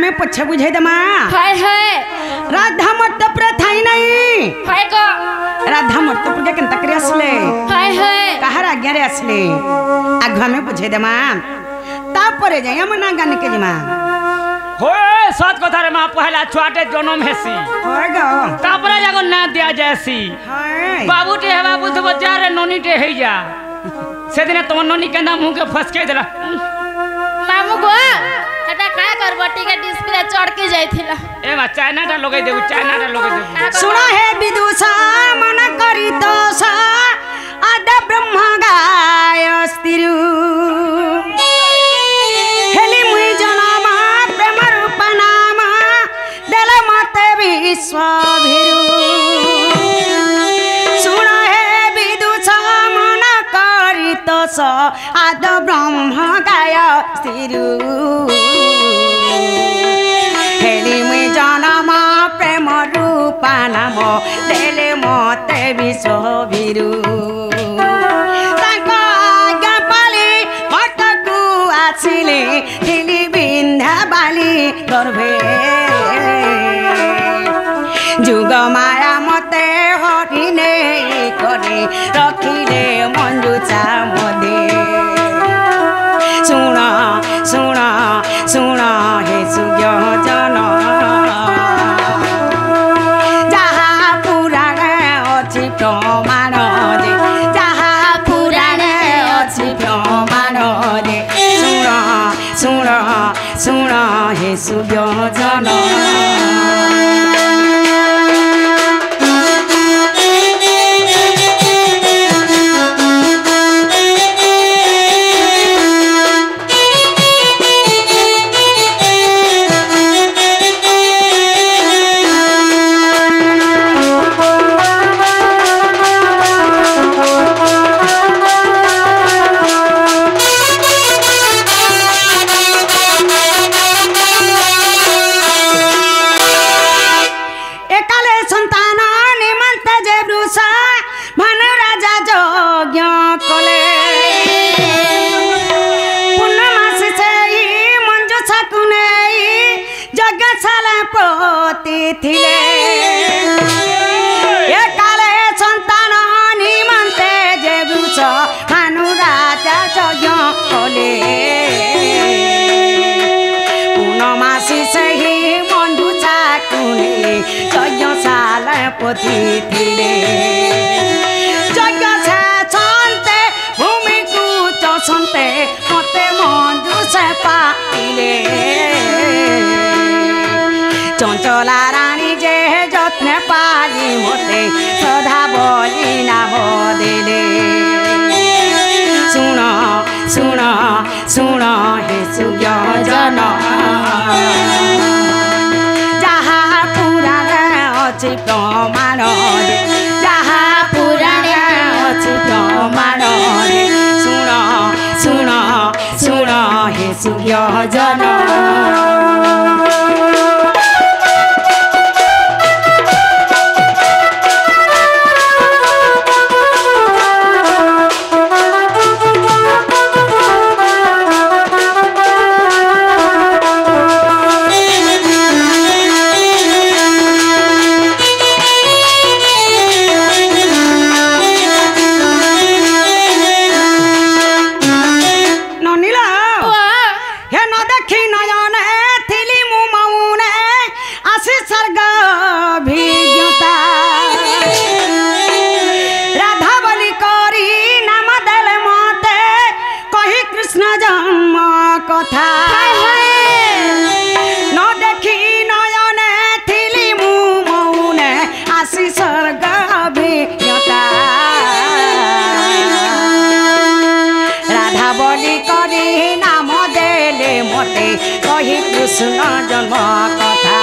में पछे बुझे दमा हाय हाय राधा मर्तपुर थाई नहीं हाय को राधा मर्तपुर के केनता करे असले हाय हाय कहार आज्ञा रे असले आघवा में बुझे दमा तापरे जाय मना गान के जमा होए सत कथा रे मां पहला छुआटे जन्म हेसी होय गो तापरे जागो ना दिया जैसी हाय बाबू टे है बाबू तो बच्चा रे नोनी टे है जा से दिन तो नोनी के नाम मुंह के फसके देला मामू गो एटा का करबटी के डिस्प्ले चढ़ के जाइथिला ए बा चाइना टा लगे देबू चाइना टा लगे देबू सुना है विदुषा मन करी तो सा आद ब्रह्म गाय स्थिरु हेली मुई जनमा प्रेम रूप नाम देल मते विश्वभिरु सुना है विदुषा मन करी तो सा आद ब्रह्म गाय स्थिरु हेली मुई जनमा प्रेम रूप नाम देल मते विश्वभिरु आसिले थिली बिंधा बाली गर्भे जुग माया मते हरिने करे रखिले मंजुचा मदे सुन सुन सुन हे सुज्ञ जन जहा पुराण अछि प्रमाण दे जहा पुराण अछि प्रमाण दे सुन सुन हे सुव्यजन थिले ए काले संतान निमंते जे बुछ भानु राजा यज्ञ कले पूर्णमासी सही मंजुषा कुने यज्ञशाला पति थिले यज्ञ से संते भूमि को चसंते मते मंजुषा पाइले चंचला रानी जे जत्न पाली मते सदा बोली नाम देले सुन सुन सुन हे सुज्ञजन जहा पुराण अछि प्रमाण दे जहा पुराण अछि प्रमाण दे सुन सुन सुन हे सुज्ञजन कृष्ण जन्म कथा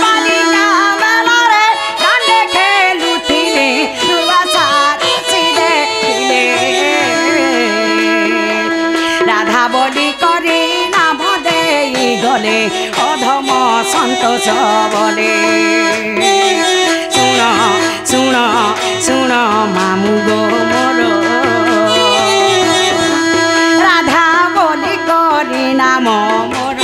बालिका बेलारे दांडे खेलुथिले दुर्वासा ऋषि देखिले राधा बलि करी नाम देई गले अधम संतोष बोले सुन सुन सुन मामू गो मोर राधा बलि करी नाम मोर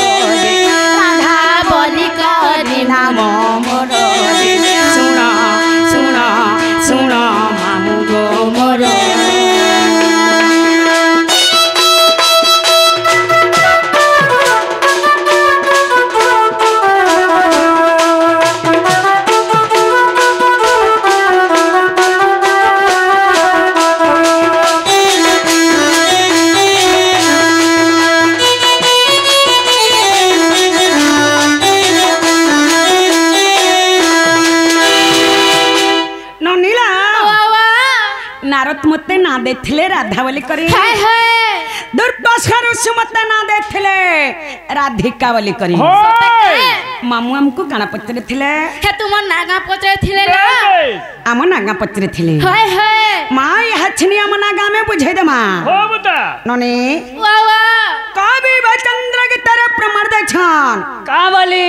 देथिले राधा बोली करी हाय हाय दुर्वासा ऋषि मते ना देथिले राधिका बोली करी मामू हमको काना पचरे थिले हे तुम नागा पचरे थिले ना आम नागा पचरे थिले हाय हाय माँ यह छनी आम नागा में बुझे दे माँ हो बता ननी वाह वाह कवि चंद्र की तरह प्रमाण दे छान कावली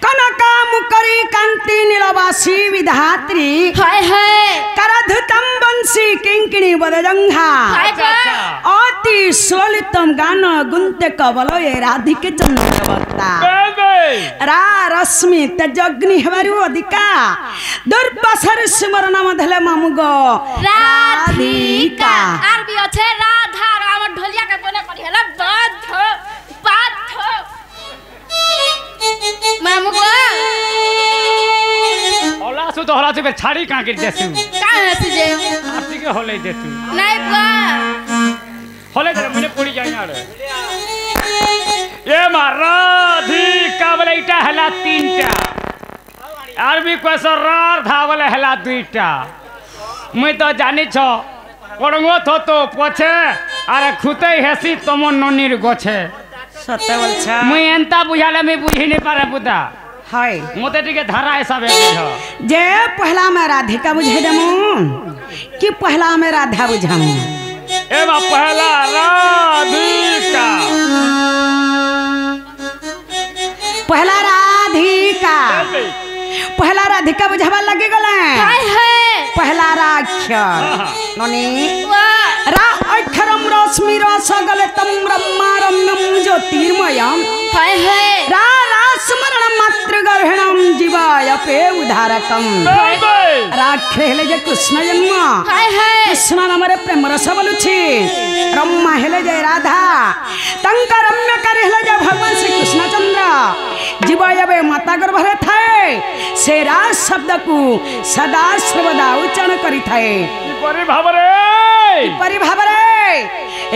कनका मुकरी कांति नीलवासी विधात्री हाय हाय करधुतम बंसी किंकिणी बदजंघा हाय अच्छा अति सुललितम गान गुंते कवल ये राधिके चंद्रवत्ता रा रश्मि तेजग्नि हेबारु अधिका दुर्वासा ऋषि मोर नाम धले मामुगो राधिका आर भी अच्छे राधा राम ढोलिया के कोने करी हला बाध बाध मामू को होला सु तो होला से छाड़ी का के देसु का हसी जे आरती के होले देतु नहीं बा होले दे मने पड़ी जाई आड़े ये माराधी कावले इटा हला तीनटा आर भी कोसो रार धावले हला दुईटा मुई तो जानि छ पड़ंगो तो पछे अरे खुते हेसी तमो ननीर गोछे सत्य बोलछा मुई एंता बुझाले मी बुझी नहीं पारे बुदा हाय मोते टिके धारा हिसाब बुझ जे पहला में राधिका बुझे देमु कि पहला में राधा बुझामु एवा पहला राधिका पहला राधिका पहला राधिका बुझावा लगे गले हाय हाय पहला राक्षर ननी वाह रा अक्षरम रश्मि रस गलतम ब्रह्मा रम्यम ज्योतिर्मयम हाय हाय रा स्मरण मात्र गर्भणम जीवाय पे उधारकम राक्षे हेले जे कृष्ण जन्म हाय हाय कृष्ण नामरे प्रेम रस बोलुछि ब्रह्मा हेले जे राधा तंका रम्य कर हेले जे भगवान श्री कृष्णचंद्र जीवाय बे माता गर्भरे थाए से राज शब्द को सदा सर्वदा उच्चारण करी थाए परिभावरे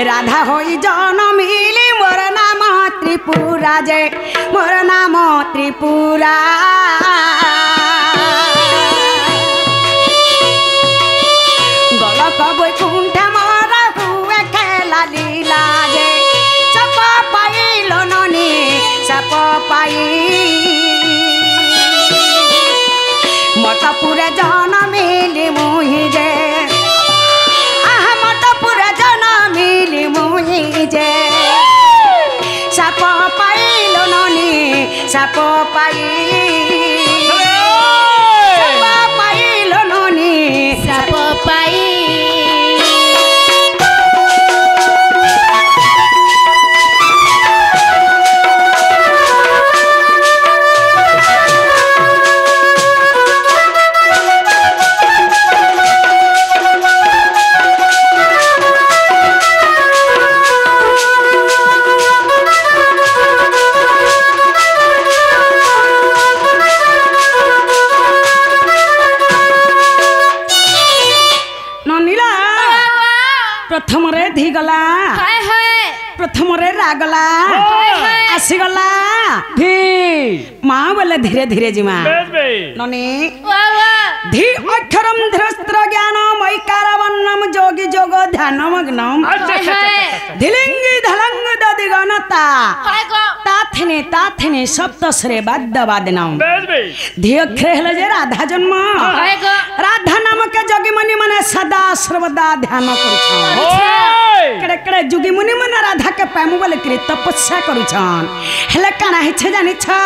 राधा होई जनमिली मोर नाम त्रिपुरा जे मोर नाम त्रिपुरा गलक बैकुंठ मोर हुए खेला लीला जे सप पाइलो ननी सप पाई मटपुर जनमिली मुहि जे मटपुर जनमिली मुहि जे साप पाइलो ननी साप पाइलो ननी साप पाई प्रथम रे धी गला हाय हाय प्रथम रे रागला आसी गला धी माँ बोले धीरे धीरे जी माँ ननी वाह वाह धी अक्षरम धृस्त्र ज्ञान मैकार वर्णम जोगी जोग ध्यान मग्नम धिलिंगी धलंग ददिगनता हाय गो ताथिने सप्तस्रे वाद्य वादनम धी अक्षर हेले जे राधा जन्म हाय गो राधा नाम के जोगी मुनि माने सदा सर्वदा ध्यान करुछन केड़े केड़े जोगी मुनि माने राधा के प्रेम बोले करी तपस्या करुछन हेले काना हिछे जानि छ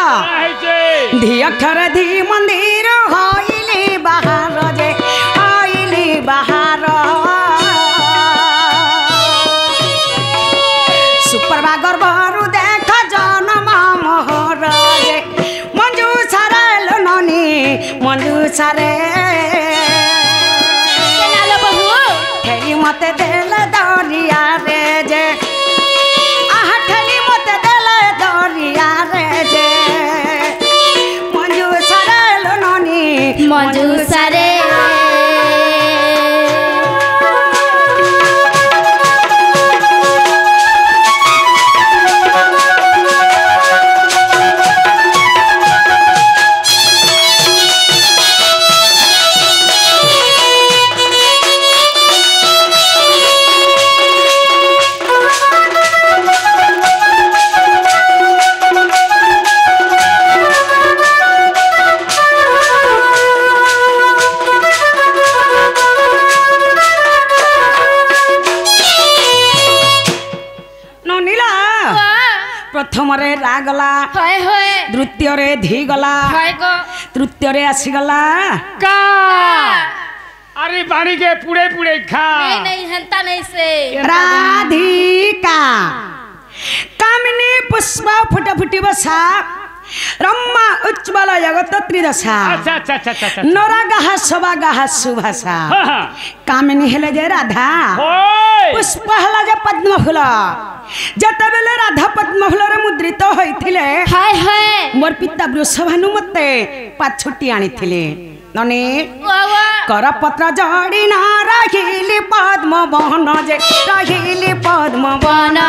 धी अक्षर धी मंदिर होइली बाहर जे होइली बाहर सुपरवा गर्भरु देख जनम मोहर जे मंजू सारे लोननी मंजू सारे केनालो बहू ठेली मते देल दरिया रे जे आहा ठेली मते देल दरिया रे जे मंजू सारे लोननी मंजू सारे प्रथम रे रा गला होय होय द्वितीय रे धी गला होय गो तृतीय रे आसी गला का अरे पानी के पूरे पूरे खा नहीं नहीं हंता नहीं से राधिका कामिनी पुष्पा फुटा फुटी बसा रम्मा उज्ज्वल जगत त्रिदशा अच्छा अच्छा अच्छा अच्छा नरा गाह सभा गाह सुभाषा कामिनी हेले जे राधा ओए पुष्प हला जे पद्म फूल जतबेले राधा पद्म फूल रे मुद्रित होइथिले हाय हाय मोर पिता वृषभानु मते पाछुटी आनिथिले नने वावा करपत्र जड़ी ना रहिली पद्म बहन जे रहिली पद्म बना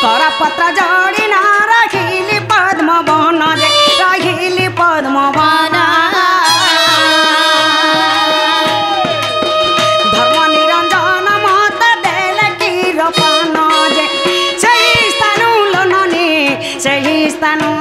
करपत्र जड़ी ना रहिली पद्म बहन जे रहिली पद्म बना धर्म निरंजन मत देल की रोपन जे सही स्थानु लनने सही स्थानु